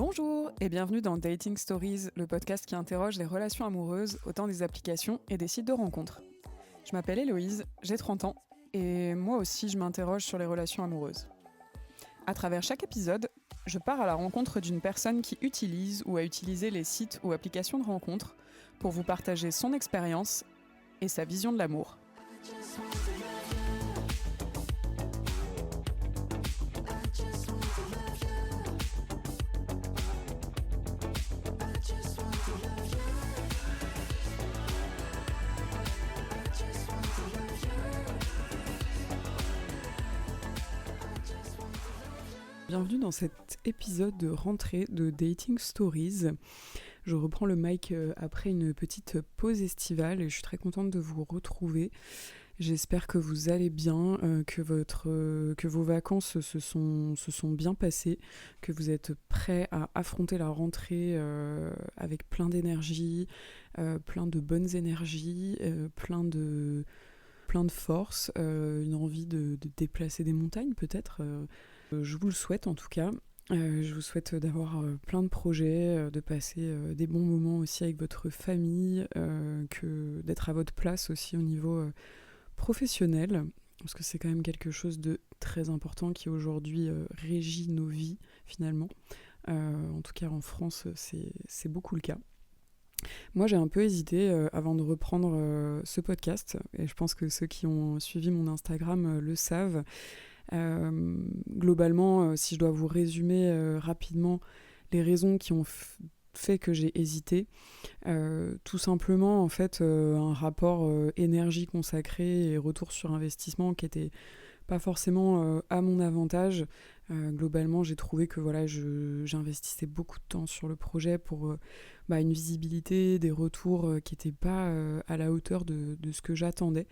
Bonjour et bienvenue dans Dating Stories, le podcast qui interroge les relations amoureuses au temps des applications et des sites de rencontres. Je m'appelle Héloïse, j'ai 30 ans et moi aussi je m'interroge sur les relations amoureuses. À travers chaque épisode, je pars à la rencontre d'une personne qui utilise ou a utilisé les sites ou applications de rencontres pour vous partager son expérience et sa vision de l'amour. Bienvenue dans cet épisode de rentrée de Dating Stories. Je reprends le mic après une petite pause estivale et je suis très contente de vous retrouver. J'espère que vous allez bien, que vos vacances se sont bien passées, que vous êtes prêts à affronter la rentrée avec plein d'énergie, plein de bonnes énergies, plein de force, une envie de déplacer des montagnes peut-être. Je vous le souhaite en tout cas. Je vous souhaite d'avoir plein de projets, de passer des bons moments aussi avec votre famille, que d'être à votre place aussi au niveau professionnel, parce que c'est quand même quelque chose de très important qui aujourd'hui régit nos vies finalement. En tout cas en France, c'est beaucoup le cas. Moi j'ai un peu hésité avant de reprendre ce podcast, et je pense que ceux qui ont suivi mon Instagram le savent. Globalement, si je dois vous résumer rapidement les raisons qui ont fait que j'ai hésité, tout simplement en fait un rapport énergie consacrée et retour sur investissement qui était pas forcément à mon avantage. Globalement, j'ai trouvé que voilà, j'investissais beaucoup de temps sur le projet pour une visibilité, des retours qui n'étaient pas à la hauteur de ce que j'attendais.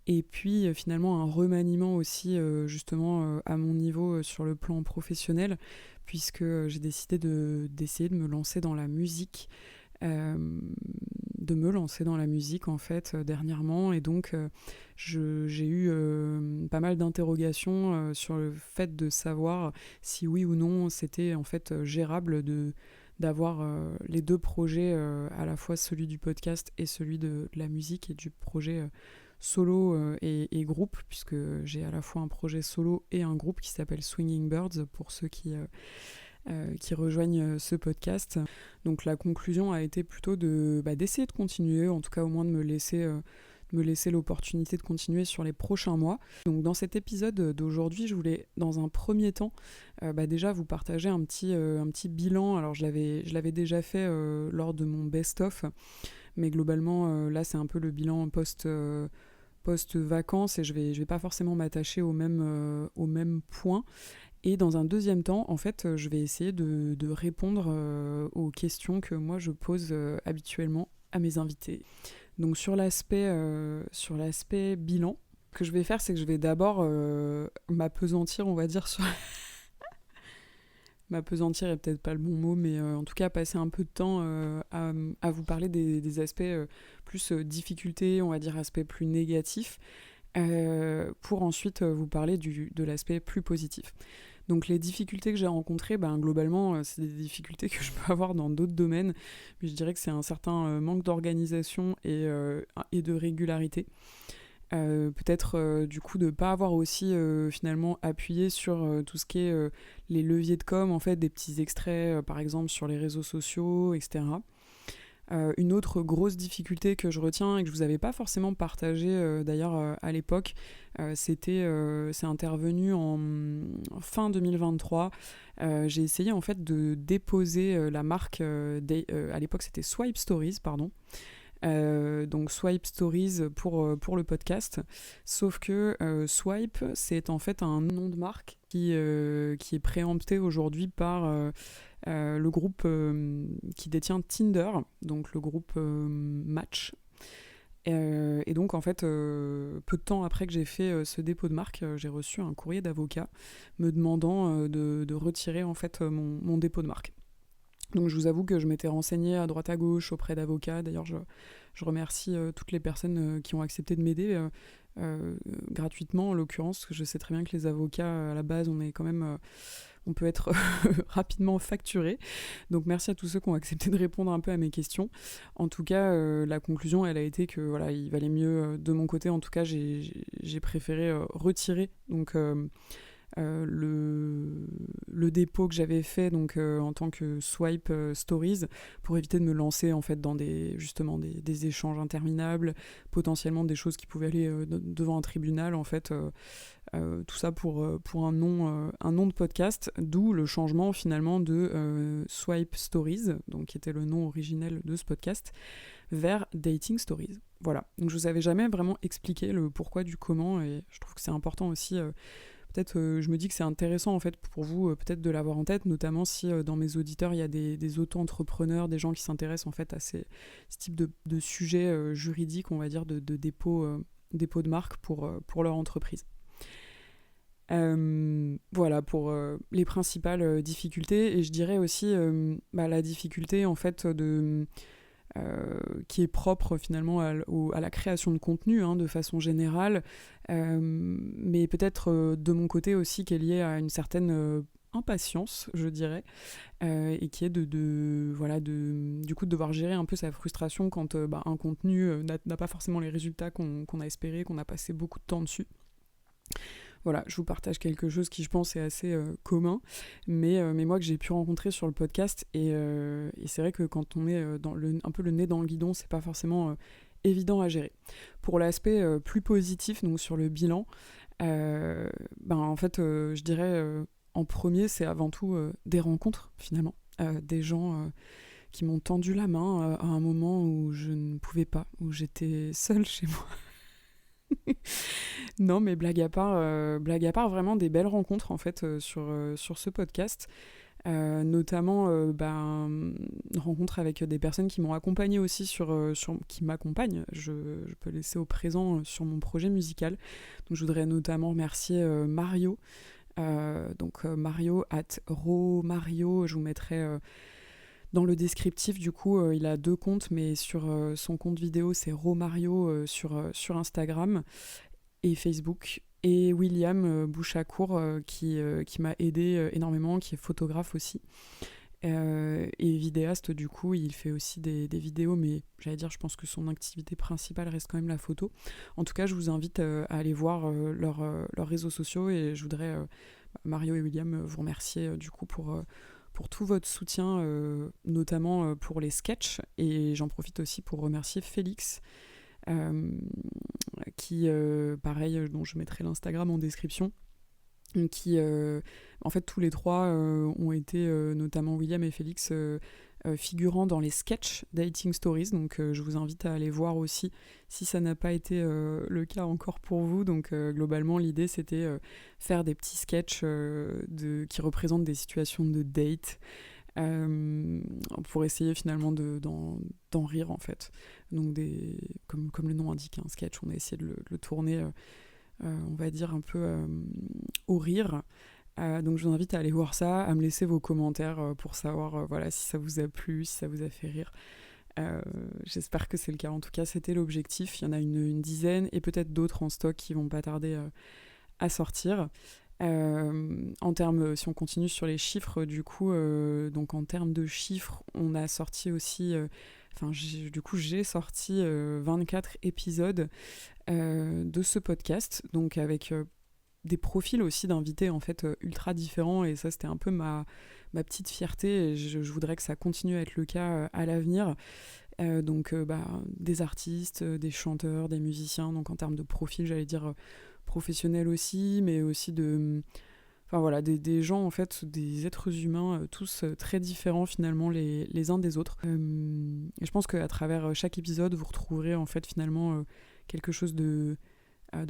Et puis finalement un remaniement aussi justement à mon niveau sur le plan professionnel, puisque j'ai décidé d'essayer de me lancer dans la musique. En fait dernièrement, et donc j'ai eu pas mal d'interrogations sur le fait de savoir si oui ou non c'était en fait gérable d'avoir les deux projets, à la fois celui du podcast et celui de la musique et du projet solo et groupe, puisque j'ai à la fois un projet solo et un groupe qui s'appelle Swinging Birds pour ceux qui rejoignent ce podcast. Donc la conclusion a été plutôt d'essayer de continuer, en tout cas au moins de me laisser l'opportunité de continuer sur les prochains mois. Donc dans cet épisode d'aujourd'hui, je voulais dans un premier temps déjà vous partager un petit bilan. Alors je l'avais déjà fait lors de mon best-of, mais globalement là c'est un peu le bilan post-vacances, et je vais pas forcément m'attacher au même point. Et dans un deuxième temps, en fait, je vais essayer de répondre aux questions que moi je pose habituellement à mes invités. Donc sur l'aspect bilan, ce que je vais faire, c'est que je vais d'abord m'apesantir, on va dire, sur... M'apesantir est peut-être pas le bon mot, mais en tout cas passer un peu de temps à vous parler des aspects plus difficultés, on va dire aspects plus négatifs, pour ensuite vous parler de l'aspect plus positif. Donc les difficultés que j'ai rencontrées, globalement, c'est des difficultés que je peux avoir dans d'autres domaines, mais je dirais que c'est un certain manque d'organisation et de régularité. Peut-être du coup de ne pas avoir aussi finalement appuyé sur tout ce qui est les leviers de com, en fait, des petits extraits par exemple sur les réseaux sociaux, etc. Une autre grosse difficulté que je retiens et que je vous avais pas forcément partagé d'ailleurs à l'époque, c'est intervenu en fin 2023. J'ai essayé en fait de déposer la marque, à l'époque c'était Swipe Stories, pardon. Donc Swipe Stories pour le podcast, sauf que Swipe c'est en fait un nom de marque qui est préempté aujourd'hui par le groupe qui détient Tinder, donc le groupe Match. Et donc en fait peu de temps après que j'ai fait ce dépôt de marque, j'ai reçu un courrier d'avocat me demandant de retirer en fait mon dépôt de marque. Donc je vous avoue que je m'étais renseignée à droite à gauche auprès d'avocats. D'ailleurs je remercie toutes les personnes qui ont accepté de m'aider gratuitement en l'occurrence, parce que je sais très bien que les avocats à la base on est quand même on peut être rapidement facturé. Donc merci à tous ceux qui ont accepté de répondre un peu à mes questions. En tout cas, la conclusion, elle a été que voilà, il valait mieux, de mon côté, en tout cas, j'ai préféré retirer donc, le dépôt que j'avais fait donc, en tant que swipe stories pour éviter de me lancer en fait dans justement des échanges interminables, potentiellement des choses qui pouvaient aller devant un tribunal en fait. Tout ça pour un nom de podcast, d'où le changement finalement de Swipe Stories, donc qui était le nom originel de ce podcast, vers Dating Stories. Voilà, donc je vous avais jamais vraiment expliqué le pourquoi du comment, et je trouve que c'est important aussi, peut-être je me dis que c'est intéressant en fait pour vous peut-être de l'avoir en tête, notamment si dans mes auditeurs il y a des auto-entrepreneurs, des gens qui s'intéressent en fait à ce type de sujets juridiques, on va dire, de dépôt de marque pour leur entreprise. Voilà pour les principales difficultés, et je dirais aussi la difficulté en fait qui est propre finalement à la création de contenu de façon générale, mais peut-être de mon côté aussi qui est liée à une certaine impatience, je dirais, et qui est du coup de devoir gérer un peu sa frustration quand un contenu n'a pas forcément les résultats qu'on a espéré, qu'on a passé beaucoup de temps dessus. Voilà, je vous partage quelque chose qui, je pense, est assez commun, mais moi que j'ai pu rencontrer sur le podcast, et c'est vrai que quand on est un peu le nez dans le guidon, c'est pas forcément évident à gérer. Pour l'aspect plus positif, donc sur le bilan, en fait, je dirais en premier, c'est avant tout des rencontres, finalement, des gens qui m'ont tendu la main à un moment où je ne pouvais pas, où j'étais seule chez moi. Non, mais blague à part, vraiment des belles rencontres en fait sur ce podcast, notamment une rencontre avec des personnes qui m'ont accompagnée aussi qui m'accompagnent. Je peux laisser au présent sur mon projet musical. Donc je voudrais notamment remercier Mario, Mario @romario. Je vous mettrai dans le descriptif, du coup, il a 2 comptes, mais sur son compte vidéo, c'est Romario sur Instagram et Facebook. Et William Bouchacourt, qui m'a aidé énormément, qui est photographe aussi. Et vidéaste, du coup, il fait aussi des vidéos, mais j'allais dire, je pense que son activité principale reste quand même la photo. En tout cas, je vous invite à aller voir leurs réseaux sociaux, et je voudrais, Mario et William, vous remercier du coup pour tout votre soutien, notamment pour les sketchs. Et j'en profite aussi pour remercier Félix, qui, pareil, dont je mettrai l'Instagram en description, qui, en fait, tous les 3 ont été, notamment William et Félix, figurants dans les sketchs Dating Stories. Donc je vous invite à aller voir aussi si ça n'a pas été le cas encore pour vous. Donc globalement, l'idée, c'était faire des petits sketchs qui représentent des situations de date, pour essayer finalement d'en rire en fait. Donc comme le nom indique, un sketch, on a essayé de le tourner, on va dire un peu au rire. Donc je vous invite à aller voir ça, à me laisser vos commentaires pour savoir voilà, si ça vous a plu, si ça vous a fait rire. J'espère que c'est le cas. En tout cas, c'était l'objectif. Il y en a une dizaine, et peut-être d'autres en stock qui vont pas tarder à sortir. En termes, si on continue sur les chiffres, du coup, donc en termes de chiffres, on a sorti aussi, j'ai sorti 24 épisodes de ce podcast, donc avec des profils aussi d'invités en fait ultra différents, et ça c'était un peu ma petite fierté, et je voudrais que ça continue à être le cas à l'avenir. Des artistes, des chanteurs, des musiciens, donc en termes de profil, j'allais dire professionnels aussi, mais aussi des gens en fait, des êtres humains tous très différents finalement les uns des autres. Et je pense qu'à travers chaque épisode, vous retrouverez en fait finalement quelque chose de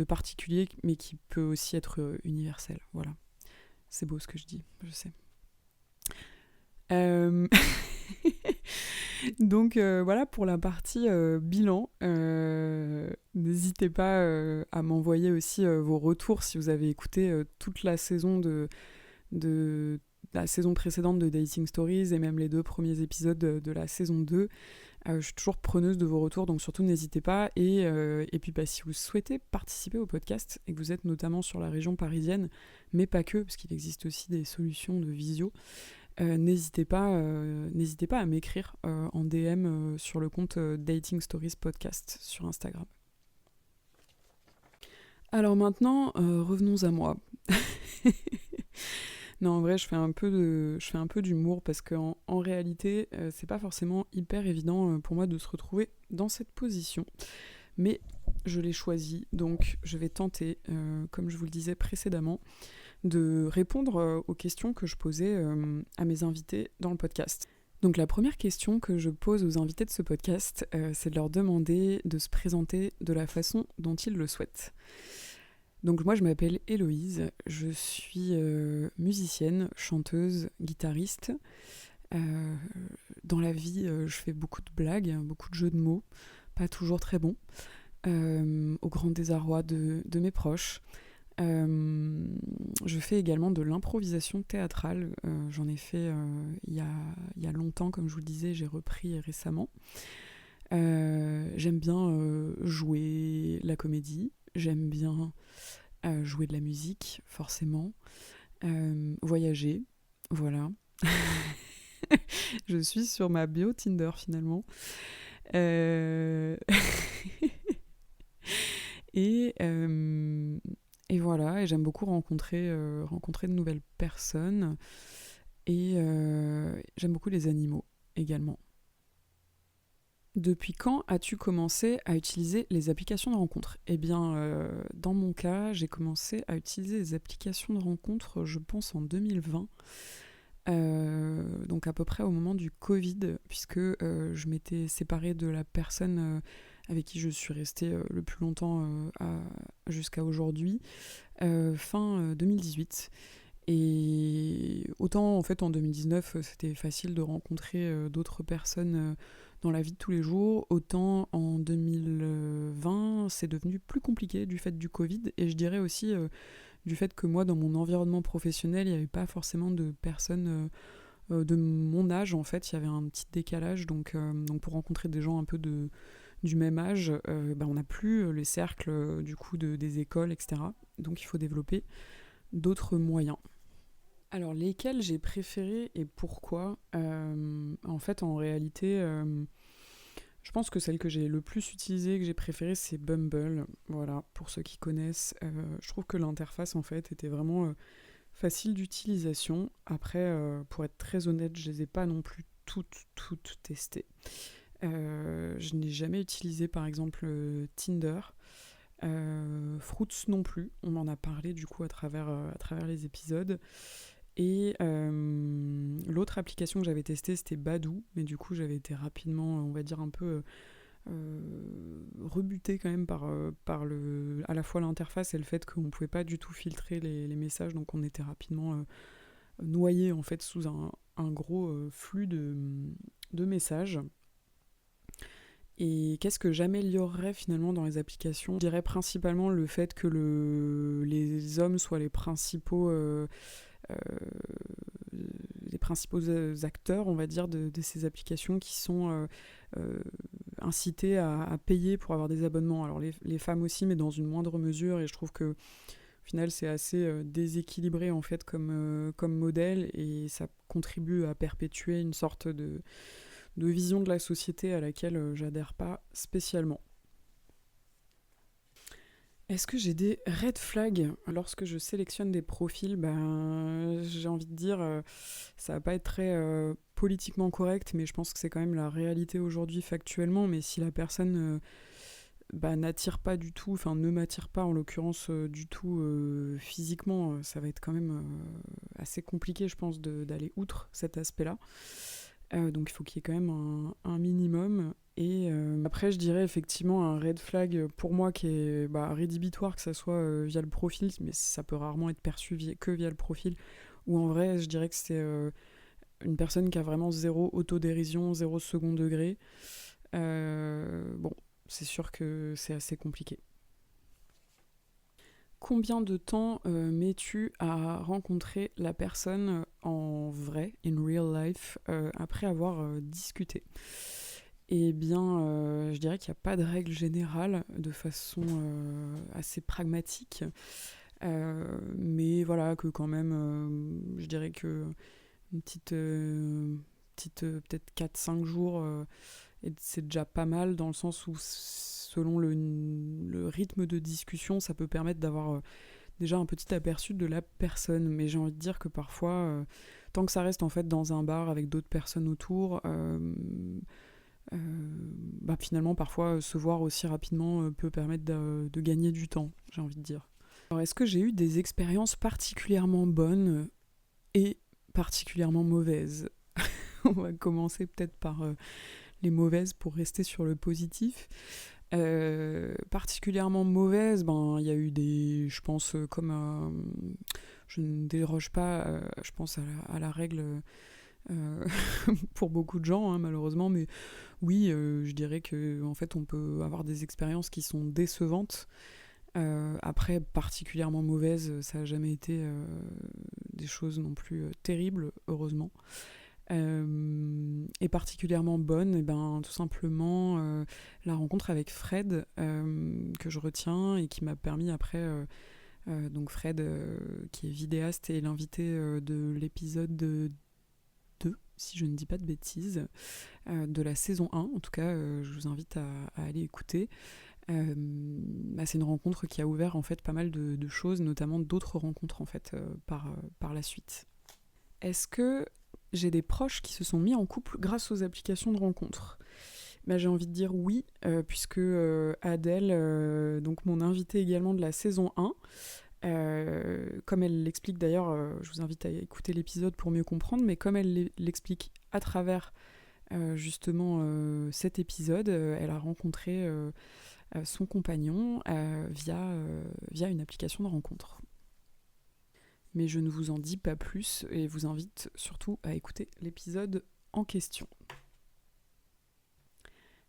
particulier, mais qui peut aussi être universel. Voilà. C'est beau ce que je dis, je sais. Donc voilà pour la partie bilan. N'hésitez pas à m'envoyer aussi vos retours si vous avez écouté toute la saison de la saison précédente de Dating Stories, et même les 2 premiers épisodes de la saison 2. Je suis toujours preneuse de vos retours, donc surtout n'hésitez pas. Et puis si vous souhaitez participer au podcast et que vous êtes notamment sur la région parisienne, mais pas que, parce qu'il existe aussi des solutions de visio, n'hésitez pas à m'écrire en DM sur le compte Dating Stories Podcast sur Instagram. Alors maintenant, revenons à moi. Non, en vrai, je fais un peu d'humour parce qu'en réalité, c'est pas forcément hyper évident pour moi de se retrouver dans cette position. Mais je l'ai choisi, donc je vais tenter, comme je vous le disais précédemment, de répondre aux questions que je posais à mes invités dans le podcast. Donc la première question que je pose aux invités de ce podcast, c'est de leur demander de se présenter de la façon dont ils le souhaitent. Donc moi je m'appelle Héloïse, je suis musicienne, chanteuse, guitariste. Dans la vie, je fais beaucoup de blagues, beaucoup de jeux de mots, pas toujours très bons, au grand désarroi de mes proches. Je fais également de l'improvisation théâtrale. J'en ai fait il y a longtemps, comme je vous le disais, j'ai repris récemment. J'aime bien jouer la comédie, j'aime bien jouer de la musique, forcément, voyager, voilà. Je suis sur ma bio Tinder finalement. Et voilà, et j'aime beaucoup rencontrer de nouvelles personnes. Et j'aime beaucoup les animaux également. Depuis quand as-tu commencé à utiliser les applications de rencontres ? Eh bien, dans mon cas, j'ai commencé à utiliser les applications de rencontres, je pense, en 2020. Donc à peu près au moment du Covid, puisque je m'étais séparée de la personne avec qui je suis restée le plus longtemps jusqu'à aujourd'hui, fin 2018. Et autant en fait en 2019 c'était facile de rencontrer d'autres personnes dans la vie de tous les jours, autant en 2020 c'est devenu plus compliqué du fait du Covid, et je dirais aussi du fait que moi dans mon environnement professionnel il n'y avait pas forcément de personnes de mon âge en fait, il y avait un petit décalage, donc pour rencontrer des gens un peu du même âge, on n'a plus les cercles du coup des écoles, etc. Donc il faut développer d'autres moyens. Alors, lesquels j'ai préférés et pourquoi ? En fait, en réalité, je pense que celle que j'ai le plus utilisée, que j'ai préférée, c'est Bumble. Voilà, pour ceux qui connaissent. Je trouve que l'interface, en fait, était vraiment facile d'utilisation. Après, pour être très honnête, je les ai pas non plus toutes testées. Je n'ai jamais utilisé, par exemple, Tinder. Fruits non plus. On en a parlé, du coup, à travers les épisodes. Et l'autre application que j'avais testée, c'était Badoo, mais du coup j'avais été rapidement, on va dire un peu rebutée quand même par à la fois l'interface et le fait qu'on ne pouvait pas du tout filtrer les messages, donc on était rapidement noyé en fait sous un gros flux de messages. Et qu'est-ce que j'améliorerais finalement dans les applications ? Je dirais principalement le fait que les hommes soient les principaux acteurs, on va dire, de ces applications, qui sont incités à payer pour avoir des abonnements. Alors les femmes aussi, mais dans une moindre mesure, et je trouve que au final c'est assez déséquilibré en fait comme modèle, et ça contribue à perpétuer une sorte de vision de la société à laquelle j'adhère pas spécialement. Est-ce que j'ai des red flags lorsque je sélectionne des profils ? J'ai envie de dire, ça va pas être très politiquement correct, mais je pense que c'est quand même la réalité aujourd'hui factuellement. Mais si la personne n'attire pas du tout, enfin ne m'attire pas en l'occurrence du tout physiquement, ça va être quand même assez compliqué, je pense, d'aller outre cet aspect-là. Donc il faut qu'il y ait quand même un minimum. Et après je dirais effectivement un red flag pour moi qui est rédhibitoire, que ça soit via le profil, mais ça peut rarement être perçu que via le profil, ou en vrai je dirais que c'est une personne qui a vraiment zéro autodérision, zéro second degré. C'est sûr que c'est assez compliqué. Combien de temps mets-tu à rencontrer la personne en vrai, in real life, après avoir discuté ? Eh bien, je dirais qu'il n'y a pas de règle générale de façon assez pragmatique. Mais voilà, que quand même, je dirais que une petite peut-être 4-5 jours, et c'est déjà pas mal dans le sens où selon le rythme de discussion, ça peut permettre d'avoir déjà un petit aperçu de la personne. Mais j'ai envie de dire que parfois, tant que ça reste en fait dans un bar avec d'autres personnes autour, euh, finalement parfois se voir aussi rapidement peut permettre de gagner du temps, j'ai envie de dire. Alors est-ce que j'ai eu des expériences particulièrement bonnes et particulièrement mauvaises? On va commencer peut-être par les mauvaises pour rester sur le positif. Particulièrement mauvaise, il y a eu des, je pense, je ne déroge pas, je pense à la règle pour beaucoup de gens, hein, malheureusement, mais oui, je dirais que en fait, on peut avoir des expériences qui sont décevantes. Après, particulièrement mauvaises, ça n'a jamais été des choses non plus terribles, heureusement. Et particulièrement bonne, et tout simplement la rencontre avec Fred, que je retiens et qui m'a permis après, donc Fred qui est vidéaste et l'invité de l'épisode 2, si je ne dis pas de bêtises, de la saison 1, en tout cas je vous invite à aller écouter. C'est une rencontre qui a ouvert en fait pas mal de choses, notamment d'autres rencontres en fait par la suite. Est-ce que j'ai des proches qui se sont mis en couple grâce aux applications de rencontres? J'ai envie de dire oui, puisque Adèle, donc mon invitée également de la saison 1, comme elle l'explique d'ailleurs, je vous invite à écouter l'épisode pour mieux comprendre, mais comme elle l'explique à travers justement cet épisode, elle a rencontré son compagnon via une application de rencontre. Mais je ne vous en dis pas plus et vous invite surtout à écouter l'épisode en question.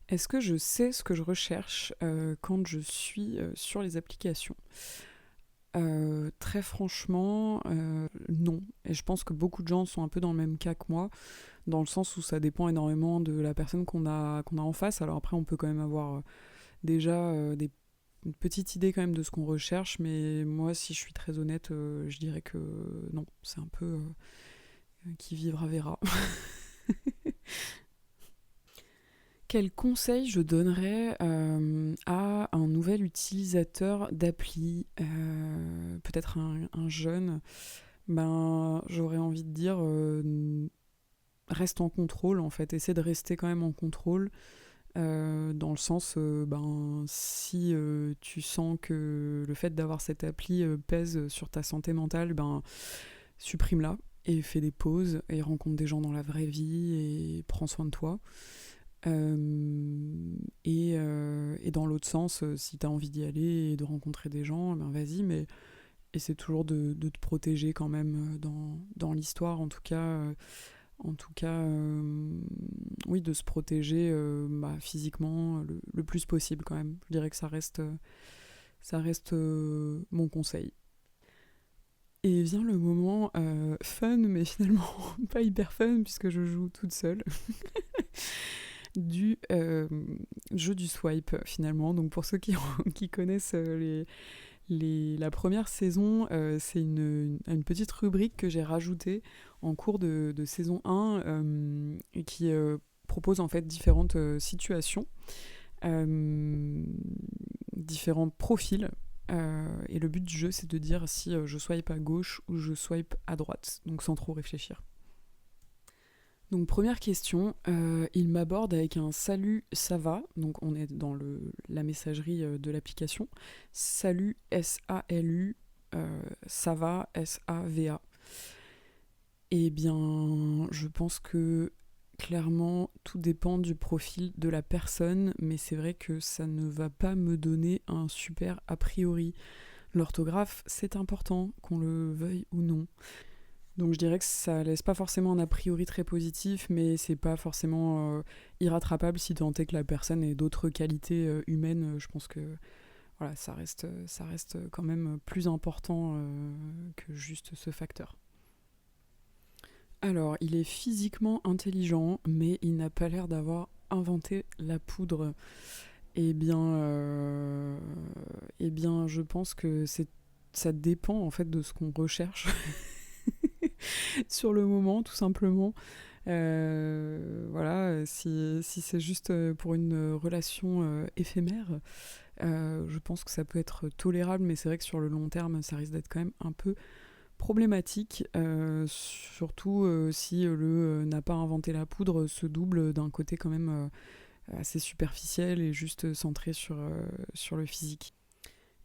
Est-ce que je sais ce que je recherche quand je suis sur les applications ? Très franchement, non. Et je pense que beaucoup de gens sont un peu dans le même cas que moi, dans le sens où ça dépend énormément de la personne qu'on a en face. Alors après, on peut quand même avoir déjà une petite idée quand même de ce qu'on recherche, mais moi, si je suis très honnête, je dirais que non, c'est un peu qui vivra verra. Quel conseil je donnerais à un nouvel utilisateur d'appli, peut-être un jeune? J'aurais envie de dire reste en contrôle en fait, essaie de rester quand même en contrôle. Dans le sens, si tu sens que le fait d'avoir cette appli pèse sur ta santé mentale, supprime-la et fais des pauses et rencontre des gens dans la vraie vie et prends soin de toi. Et dans l'autre sens, si tu as envie d'y aller et de rencontrer des gens, vas-y, mais essaie toujours de te protéger quand même dans l'histoire, en tout cas. Oui, de se protéger physiquement le plus possible quand même. Je dirais que ça reste mon conseil. Et vient le moment fun, mais finalement pas hyper fun puisque je joue toute seule. Du jeu du swipe finalement. Donc pour ceux qui connaissent la première saison, c'est une petite rubrique que j'ai rajoutée en cours de saison 1 et qui propose en fait différentes situations, différents profils. Et le but du jeu, c'est de dire si je swipe à gauche ou je swipe à droite, donc sans trop réfléchir. Donc première question, il m'aborde avec un salut, ça va, donc on est dans la messagerie de l'application. Salut, S-A-L-U, ça va, S-A-V-A. Eh bien, je pense que clairement, tout dépend du profil de la personne, mais c'est vrai que ça ne va pas me donner un super a priori. L'orthographe, c'est important, qu'on le veuille ou non. Donc je dirais que ça laisse pas forcément un a priori très positif, mais c'est pas forcément irrattrapable si tant est que la personne ait d'autres qualités humaines. Je pense que voilà, ça reste quand même plus important que juste ce facteur. Alors, il est physiquement intelligent, mais il n'a pas l'air d'avoir inventé la poudre? Eh bien, je pense que ça dépend en fait de ce qu'on recherche sur le moment, tout simplement. Voilà, si c'est juste pour une relation éphémère, je pense que ça peut être tolérable, mais c'est vrai que sur le long terme, ça risque d'être quand même un peu problématique, surtout si le n'a pas inventé la poudre se double d'un côté quand même assez superficiel et juste centré sur le physique.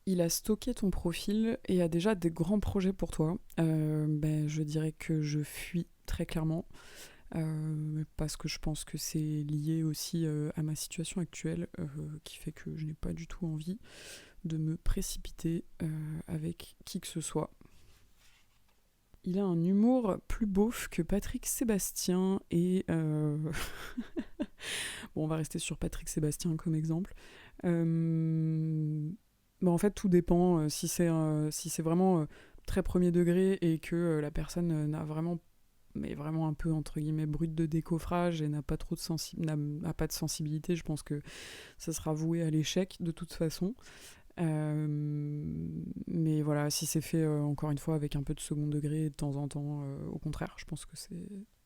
Il a stocké ton profil et a déjà des grands projets pour toi. Je dirais que je fuis très clairement, parce que je pense que c'est lié aussi à ma situation actuelle, qui fait que je n'ai pas du tout envie de me précipiter avec qui que ce soit. Il a un humour plus beauf que Patrick Sébastien et... Bon, on va rester sur Patrick Sébastien comme exemple. En fait, tout dépend. Si c'est vraiment très premier degré et que la personne n'a vraiment, mais vraiment un peu entre guillemets brute de décoffrage et n'a pas trop de n'a pas de sensibilité, je pense que ça sera voué à l'échec de toute façon. Mais voilà, si c'est fait encore une fois avec un peu de second degré de temps en temps, au contraire, je pense que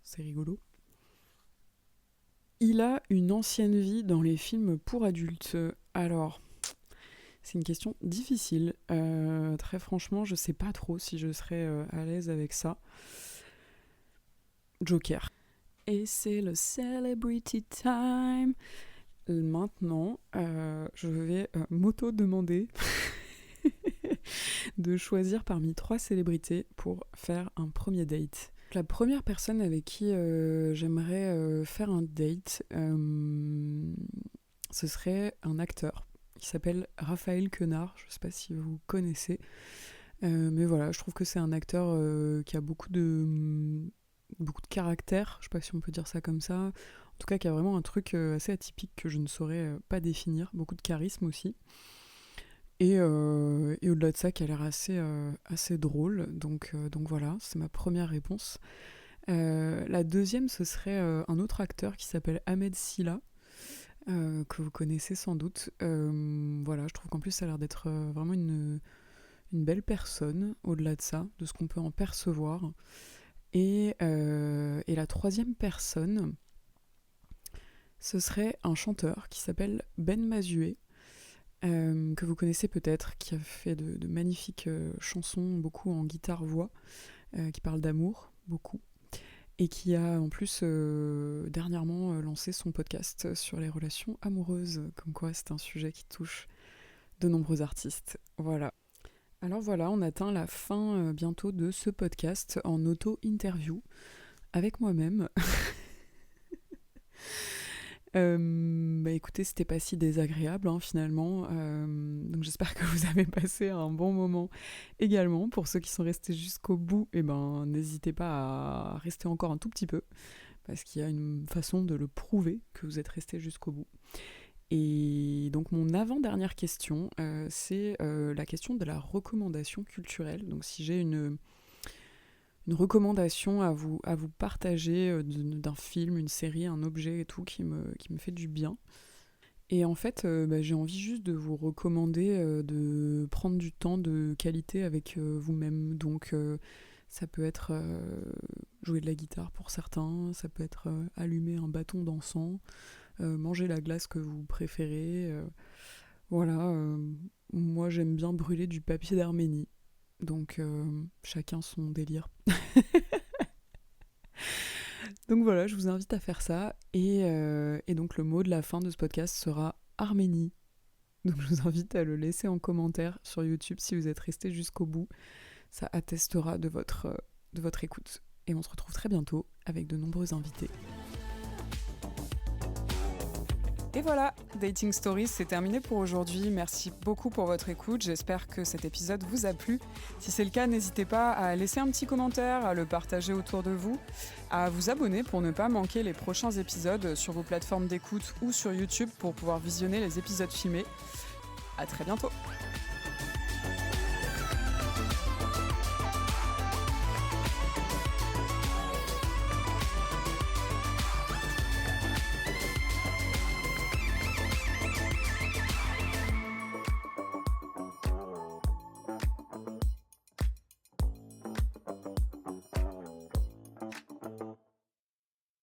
c'est rigolo. Il a une ancienne vie dans les films pour adultes. Alors, c'est une question difficile. Très franchement, je sais pas trop si je serais à l'aise avec ça. Joker. Et c'est le Celebrity Time. Maintenant, je vais m'auto-demander de choisir parmi 3 célébrités pour faire un premier date. La première personne avec qui j'aimerais faire un date, ce serait un acteur qui s'appelle Raphaël Quenard. Je ne sais pas si vous connaissez, mais voilà, je trouve que c'est un acteur qui a beaucoup de caractère, je ne sais pas si on peut dire ça comme ça, en tout cas qui a vraiment un truc assez atypique que je ne saurais pas définir, beaucoup de charisme aussi. Et au-delà de ça, qui a l'air assez drôle. Donc voilà, c'est ma première réponse. La deuxième, ce serait un autre acteur qui s'appelle Ahmed Silla, que vous connaissez sans doute. Voilà, je trouve qu'en plus, ça a l'air d'être vraiment une belle personne, au-delà de ça, de ce qu'on peut en percevoir. Et la troisième personne, ce serait un chanteur qui s'appelle Ben Mazué, que vous connaissez peut-être, qui a fait de magnifiques chansons, beaucoup en guitare-voix, qui parle d'amour, beaucoup, et qui a en plus dernièrement lancé son podcast sur les relations amoureuses, comme quoi c'est un sujet qui touche de nombreux artistes. Voilà. Alors voilà, on atteint la fin bientôt de ce podcast en auto-interview avec moi-même. Écoutez, c'était pas si désagréable finalement, donc j'espère que vous avez passé un bon moment également. Pour ceux qui sont restés jusqu'au bout, n'hésitez pas à rester encore un tout petit peu, parce qu'il y a une façon de le prouver que vous êtes restés jusqu'au bout. Et donc mon avant-dernière question, c'est la question de la recommandation culturelle. Donc si j'ai une recommandation à vous partager d'un film, une série, un objet et tout qui me fait du bien. Et en fait, j'ai envie juste de vous recommander de prendre du temps de qualité avec vous-même. Donc ça peut être jouer de la guitare pour certains, ça peut être allumer un bâton d'encens, manger la glace que vous préférez. Voilà, moi j'aime bien brûler du papier d'Arménie. Donc chacun son délire. Donc voilà, je vous invite à faire ça. Et donc le mot de la fin de ce podcast sera Arménie. Donc je vous invite à le laisser en commentaire sur YouTube si vous êtes resté jusqu'au bout. Ça attestera de votre écoute. Et on se retrouve très bientôt avec de nombreux invités. Et voilà, Dating Stories, c'est terminé pour aujourd'hui. Merci beaucoup pour votre écoute. J'espère que cet épisode vous a plu. Si c'est le cas, n'hésitez pas à laisser un petit commentaire, à le partager autour de vous, à vous abonner pour ne pas manquer les prochains épisodes sur vos plateformes d'écoute ou sur YouTube pour pouvoir visionner les épisodes filmés. À très bientôt.